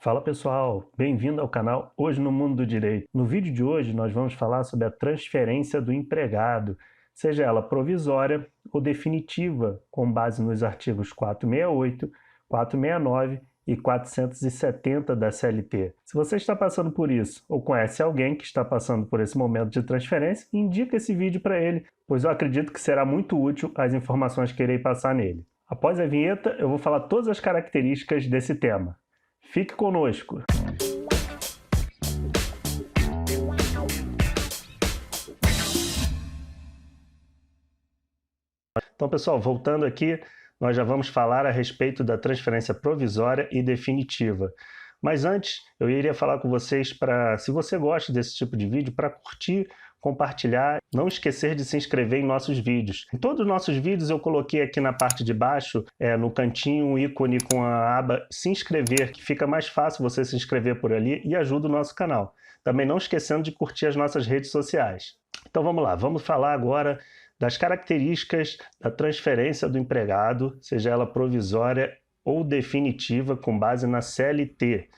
Fala pessoal, bem-vindo ao canal Hoje no Mundo do Direito. No vídeo de hoje nós vamos falar sobre a transferência do empregado, seja ela provisória ou definitiva, com base nos artigos 468, 469 e 470 da CLT. Se você está passando por isso ou conhece alguém que está passando por esse momento de transferência, indica esse vídeo para ele, pois eu acredito que será muito útil as informações que irei passar nele. Após a vinheta, eu vou falar todas as características desse tema. Fique conosco! Então, pessoal, voltando aqui, nós já vamos falar a respeito da transferência provisória e definitiva. Mas antes, eu iria falar com vocês se você gosta desse tipo de vídeo, para curtir, compartilhar, não esquecer de se inscrever em nossos vídeos. Em todos os nossos vídeos eu coloquei aqui na parte de baixo, no cantinho, um ícone com a aba se inscrever, que fica mais fácil você se inscrever por ali e ajuda o nosso canal. Também não esquecendo de curtir as nossas redes sociais. Então vamos lá, vamos falar agora das características da transferência do empregado, seja ela provisória ou definitiva, com base na CLT.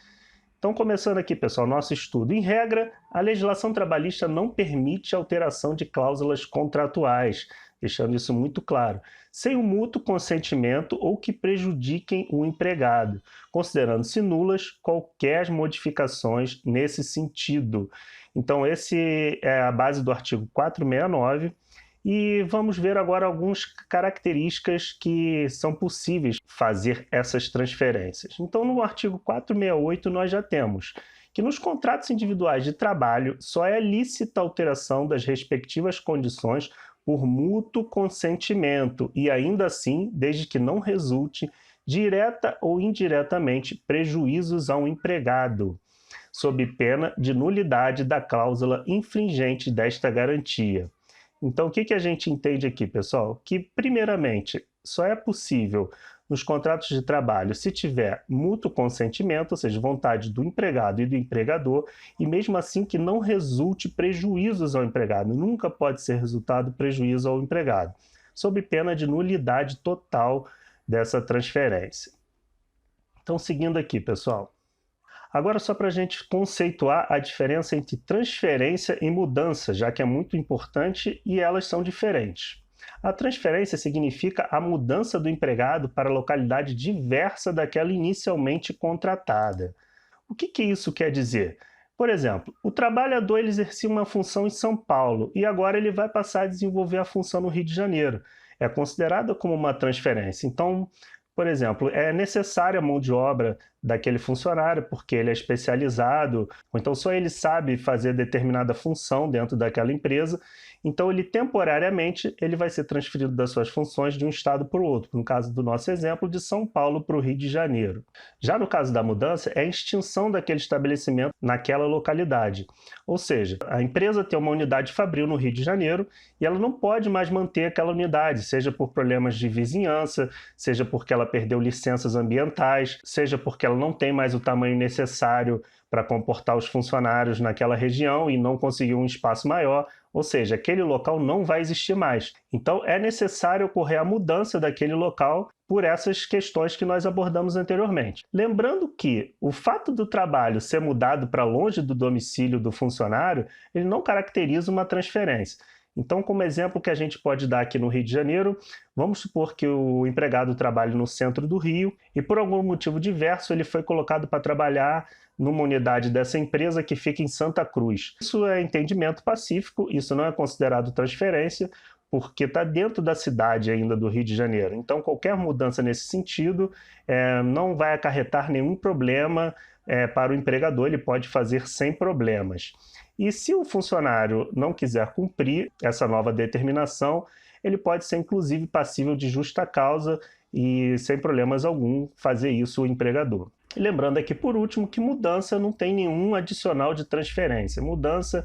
Então, começando aqui, pessoal, nosso estudo. Em regra, a legislação trabalhista não permite alteração de cláusulas contratuais, deixando isso muito claro, sem o mútuo consentimento ou que prejudiquem o empregado, considerando-se nulas quaisquer modificações nesse sentido. Então, esse é a base do artigo 469, e vamos ver agora algumas características que são possíveis fazer essas transferências. Então, no artigo 468, nós já temos que nos contratos individuais de trabalho só é lícita a alteração das respectivas condições por mútuo consentimento e, ainda assim, desde que não resulte direta ou indiretamente prejuízos ao empregado, sob pena de nulidade da cláusula infringente desta garantia. Então, o que a gente entende aqui, pessoal? Que, primeiramente, só é possível nos contratos de trabalho se tiver mútuo consentimento, ou seja, vontade do empregado e do empregador, e mesmo assim que não resulte prejuízos ao empregado. Nunca pode ser resultado prejuízo ao empregado, sob pena de nulidade total dessa transferência. Então, seguindo aqui, pessoal. Agora, só para a gente conceituar a diferença entre transferência e mudança, já que é muito importante e elas são diferentes. A transferência significa a mudança do empregado para a localidade diversa daquela inicialmente contratada. O que isso quer dizer? Por exemplo, o trabalhador exercia uma função em São Paulo e agora ele vai passar a desenvolver a função no Rio de Janeiro. É considerada como uma transferência. Então, por exemplo, é necessária a mão de obra daquele funcionário porque ele é especializado, ou então só ele sabe fazer determinada função dentro daquela empresa, então ele temporariamente ele vai ser transferido das suas funções de um estado para o outro, no caso do nosso exemplo, de São Paulo para o Rio de Janeiro. Já no caso da mudança, é a extinção daquele estabelecimento naquela localidade, ou seja, a empresa tem uma unidade fabril no Rio de Janeiro e ela não pode mais manter aquela unidade, seja por problemas de vizinhança, seja porque ela perdeu licenças ambientais, seja porque ela não tem mais o tamanho necessário para comportar os funcionários naquela região e não conseguiu um espaço maior, ou seja, aquele local não vai existir mais. Então é necessário ocorrer a mudança daquele local por essas questões que nós abordamos anteriormente. Lembrando que o fato do trabalho ser mudado para longe do domicílio do funcionário, ele não caracteriza uma transferência. Então, como exemplo que a gente pode dar aqui no Rio de Janeiro, vamos supor que o empregado trabalhe no centro do Rio e por algum motivo diverso ele foi colocado para trabalhar numa unidade dessa empresa que fica em Santa Cruz. Isso é entendimento pacífico, isso não é considerado transferência, porque está dentro da cidade ainda do Rio de Janeiro. Então, qualquer mudança nesse sentido não vai acarretar nenhum problema para o empregador, ele pode fazer sem problemas. E se o funcionário não quiser cumprir essa nova determinação, ele pode ser inclusive passível de justa causa e sem problemas algum fazer isso o empregador. E lembrando aqui por último que mudança não tem nenhum adicional de transferência. Mudança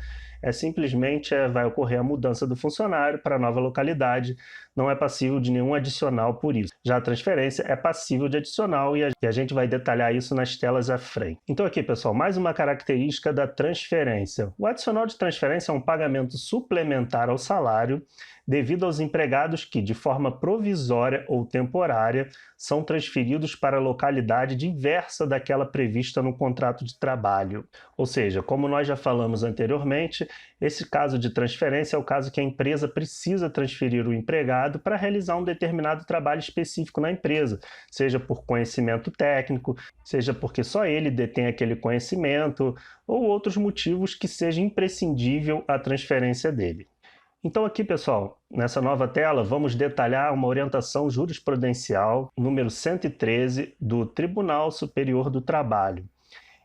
simplesmente vai ocorrer a mudança do funcionário para a nova localidade, não é passível de nenhum adicional por isso. Já a transferência é passível de adicional e a gente vai detalhar isso nas telas à frente. Então aqui, pessoal, mais uma característica da transferência. O adicional de transferência é um pagamento suplementar ao salário devido aos empregados que, de forma provisória ou temporária, são transferidos para a localidade diversa daquela prevista no contrato de trabalho. Ou seja, como nós já falamos anteriormente, esse caso de transferência é o caso que a empresa precisa transferir o empregado para realizar um determinado trabalho específico na empresa, seja por conhecimento técnico, seja porque só ele detém aquele conhecimento, ou outros motivos que seja imprescindível a transferência dele. Então aqui, pessoal, nessa nova tela, vamos detalhar uma orientação jurisprudencial número 113 do Tribunal Superior do Trabalho.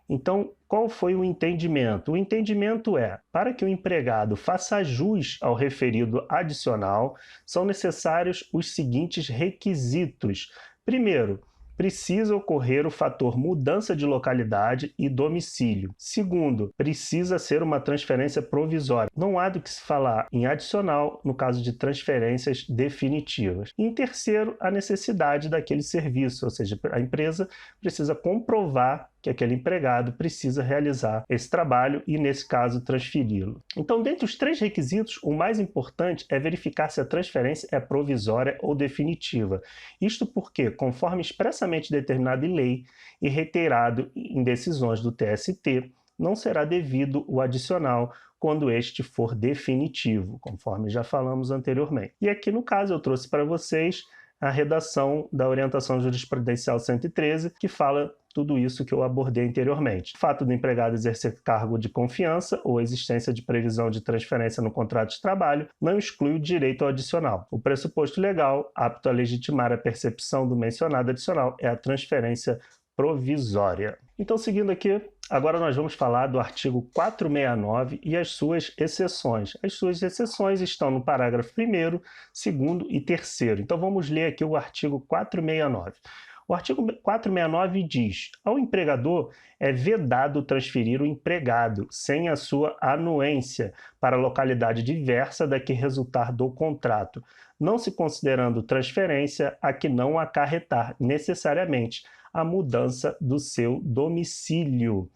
Então, qual foi o entendimento? O entendimento é, para que o empregado faça jus ao referido adicional, são necessários os seguintes requisitos. Primeiro, precisa ocorrer o fator mudança de localidade e domicílio. Segundo, precisa ser uma transferência provisória. Não há do que se falar em adicional no caso de transferências definitivas. E em terceiro, a necessidade daquele serviço, ou seja, a empresa precisa comprovar que aquele empregado precisa realizar esse trabalho e, nesse caso, transferi-lo. Então, dentre os três requisitos, o mais importante é verificar se a transferência é provisória ou definitiva. Isto porque, conforme expressamente determinado em lei e reiterado em decisões do TST, não será devido o adicional quando este for definitivo, conforme já falamos anteriormente. E aqui, no caso, eu trouxe para vocês a redação da Orientação Jurisprudencial 113, que fala tudo isso que eu abordei anteriormente. O fato do empregado exercer cargo de confiança ou a existência de previsão de transferência no contrato de trabalho não exclui o direito ao adicional. O pressuposto legal apto a legitimar a percepção do mencionado adicional é a transferência provisória. Então, seguindo aqui, agora nós vamos falar do artigo 469 e as suas exceções. As suas exceções estão no parágrafo 1º, 2º e 3º. Então, vamos ler aqui o artigo 469. O artigo 469 diz: ao empregador é vedado transferir o empregado sem a sua anuência para a localidade diversa da que resultar do contrato, não se considerando transferência a que não acarretar necessariamente a mudança do seu domicílio.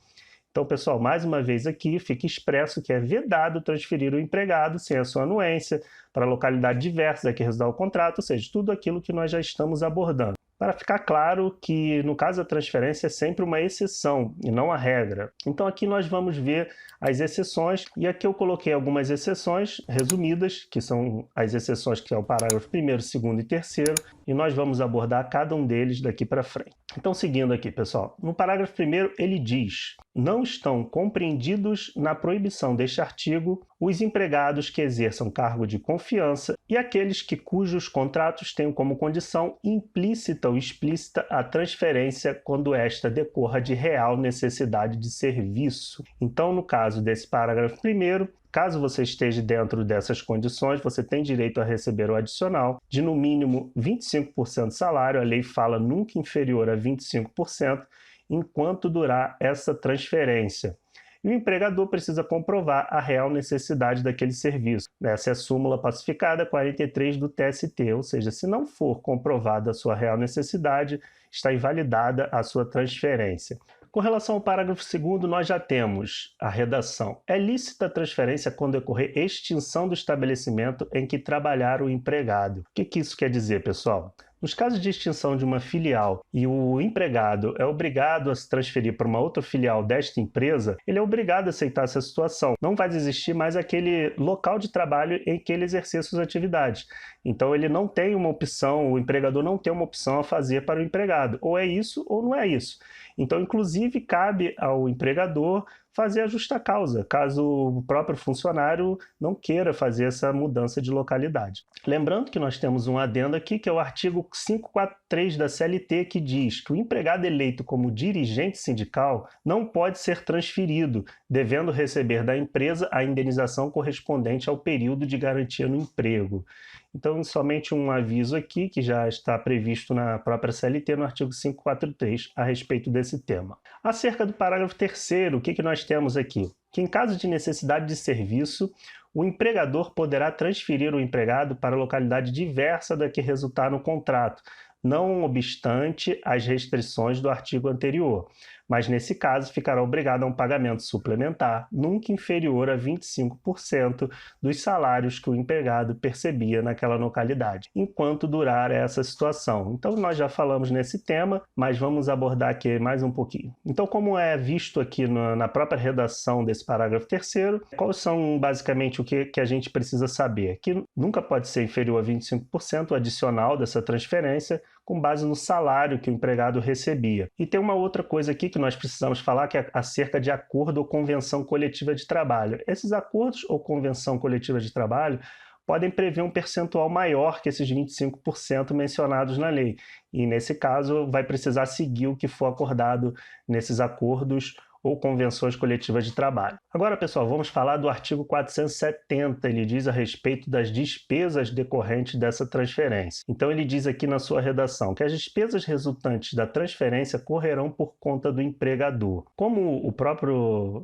Então, pessoal, mais uma vez aqui fica expresso que é vedado transferir o empregado sem a sua anuência para a localidade diversa da que resultar o contrato, ou seja, tudo aquilo que nós já estamos abordando. Para ficar claro que, no caso da transferência, é sempre uma exceção e não a regra. Então, aqui nós vamos ver as exceções, e aqui eu coloquei algumas exceções resumidas, que são as exceções que é o parágrafo 1º, 2º e 3º, e nós vamos abordar cada um deles daqui para frente. Então, seguindo aqui, pessoal, no parágrafo 1º ele diz: não estão compreendidos na proibição deste artigo os empregados que exerçam cargo de confiança e aqueles cujos contratos tenham como condição implícita ou explícita a transferência quando esta decorra de real necessidade de serviço. Então, no caso desse parágrafo 1º, caso você esteja dentro dessas condições, você tem direito a receber o adicional de no mínimo 25% do salário, a lei fala nunca inferior a 25%, enquanto durar essa transferência. E o empregador precisa comprovar a real necessidade daquele serviço. Essa é a súmula pacificada 43 do TST, ou seja, se não for comprovada a sua real necessidade, está invalidada a sua transferência. Com relação ao parágrafo 2º, nós já temos a redação: é lícita a transferência quando ocorrer extinção do estabelecimento em que trabalhar o empregado. O que isso quer dizer, pessoal? Nos casos de extinção de uma filial e o empregado é obrigado a se transferir para uma outra filial desta empresa, ele é obrigado a aceitar essa situação. Não vai existir mais aquele local de trabalho em que ele exercer suas atividades. Então ele não tem uma opção, o empregador não tem uma opção a fazer para o empregado. Ou é isso ou não é isso. Então, inclusive, cabe ao empregador fazer a justa causa, caso o próprio funcionário não queira fazer essa mudança de localidade. Lembrando que nós temos um adendo aqui, que é o artigo 543 da CLT, que diz que o empregado eleito como dirigente sindical não pode ser transferido, devendo receber da empresa a indenização correspondente ao período de garantia no emprego. Então, somente um aviso aqui, que já está previsto na própria CLT, no artigo 543, a respeito desse tema. Acerca do parágrafo 3º, o que nós temos aqui? Que em caso de necessidade de serviço, o empregador poderá transferir o empregado para localidade diversa da que resultar no contrato, não obstante as restrições do artigo anterior, mas nesse caso ficará obrigado a um pagamento suplementar, nunca inferior a 25% dos salários que o empregado percebia naquela localidade, enquanto durar essa situação. Então nós já falamos nesse tema, mas vamos abordar aqui mais um pouquinho. Então, como é visto aqui na própria redação desse parágrafo 3º, quais são basicamente o que a gente precisa saber? Que nunca pode ser inferior a 25% adicional dessa transferência, com base no salário que o empregado recebia. E tem uma outra coisa aqui que nós precisamos falar, que é acerca de acordo ou convenção coletiva de trabalho. Esses acordos ou convenção coletiva de trabalho podem prever um percentual maior que esses 25% mencionados na lei. E, nesse caso, vai precisar seguir o que for acordado nesses acordos ou convenções coletivas de trabalho. Agora, pessoal, vamos falar do artigo 470. Ele diz a respeito das despesas decorrentes dessa transferência. Então, ele diz aqui na sua redação que as despesas resultantes da transferência correrão por conta do empregador. Como a própria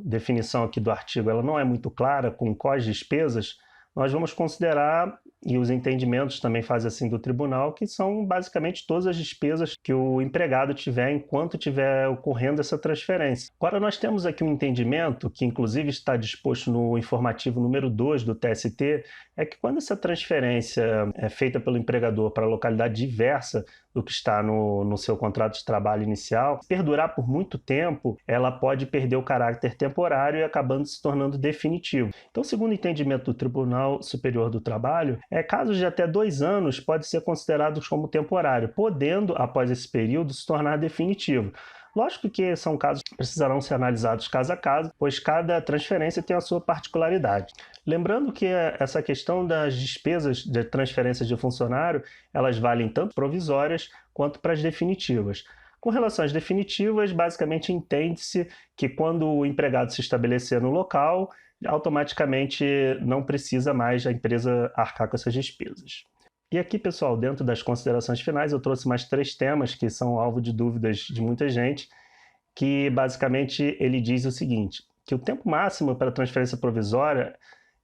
definição aqui do artigo ela não é muito clara com quais despesas, nós vamos considerar, e os entendimentos também fazem assim do tribunal, que são basicamente todas as despesas que o empregado tiver enquanto estiver ocorrendo essa transferência. Agora, nós temos aqui um entendimento, que inclusive está disposto no informativo número 2 do TST, é que quando essa transferência é feita pelo empregador para localidade diversa do que está no seu contrato de trabalho inicial, perdurar por muito tempo, ela pode perder o caráter temporário e acabando se tornando definitivo. Então, segundo o entendimento do Tribunal Superior do Trabalho, casos de até 2 anos podem ser considerados como temporário, podendo, após esse período, se tornar definitivo. Lógico que são casos que precisarão ser analisados caso a caso, pois cada transferência tem a sua particularidade. Lembrando que essa questão das despesas de transferência de funcionário, elas valem tanto provisórias quanto para as definitivas. Com relação às definitivas, basicamente entende-se que quando o empregado se estabelecer no local, automaticamente não precisa mais a empresa arcar com essas despesas. E aqui, pessoal, dentro das considerações finais, eu trouxe mais 3 temas que são alvo de dúvidas de muita gente, que basicamente ele diz o seguinte, que o tempo máximo para transferência provisória,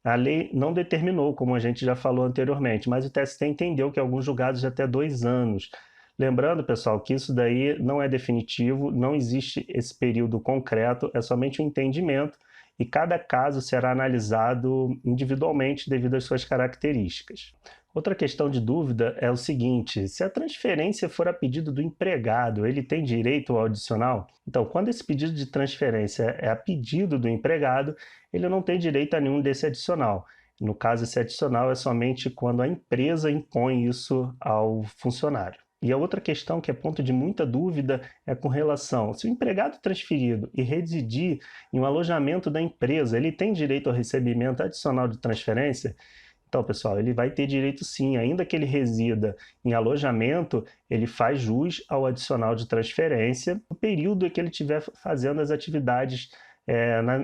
a lei não determinou, como a gente já falou anteriormente, mas o TST entendeu que alguns julgados de até 2 anos. Lembrando, pessoal, que isso daí não é definitivo, não existe esse período concreto, é somente um entendimento, e cada caso será analisado individualmente devido às suas características. Outra questão de dúvida é o seguinte, se a transferência for a pedido do empregado, ele tem direito ao adicional? Então, quando esse pedido de transferência é a pedido do empregado, ele não tem direito a nenhum desse adicional. No caso, esse adicional é somente quando a empresa impõe isso ao funcionário. E a outra questão que é ponto de muita dúvida é com relação, se o empregado transferido e residir em um alojamento da empresa, ele tem direito ao recebimento adicional de transferência? Então, pessoal, ele vai ter direito sim, ainda que ele resida em alojamento, ele faz jus ao adicional de transferência no período em que ele estiver fazendo as atividades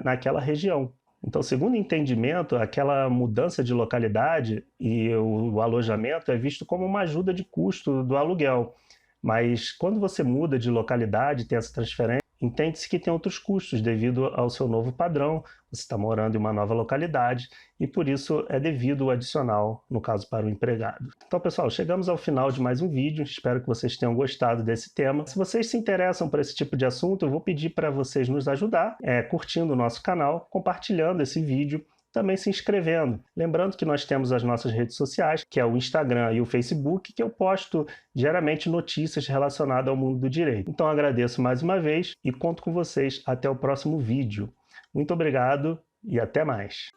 naquela região. Então, segundo o entendimento, aquela mudança de localidade e o alojamento é visto como uma ajuda de custo do aluguel. Mas quando você muda de localidade, tem essa transferência, entende-se que tem outros custos devido ao seu novo padrão, você está morando em uma nova localidade e por isso é devido o adicional, no caso para o empregado. Então, pessoal, chegamos ao final de mais um vídeo, espero que vocês tenham gostado desse tema. Se vocês se interessam por esse tipo de assunto, eu vou pedir para vocês nos ajudar, curtindo o nosso canal, compartilhando esse vídeo, também se inscrevendo. Lembrando que nós temos as nossas redes sociais, que é o Instagram e o Facebook, que eu posto diariamente notícias relacionadas ao mundo do direito. Então agradeço mais uma vez e conto com vocês até o próximo vídeo. Muito obrigado e até mais.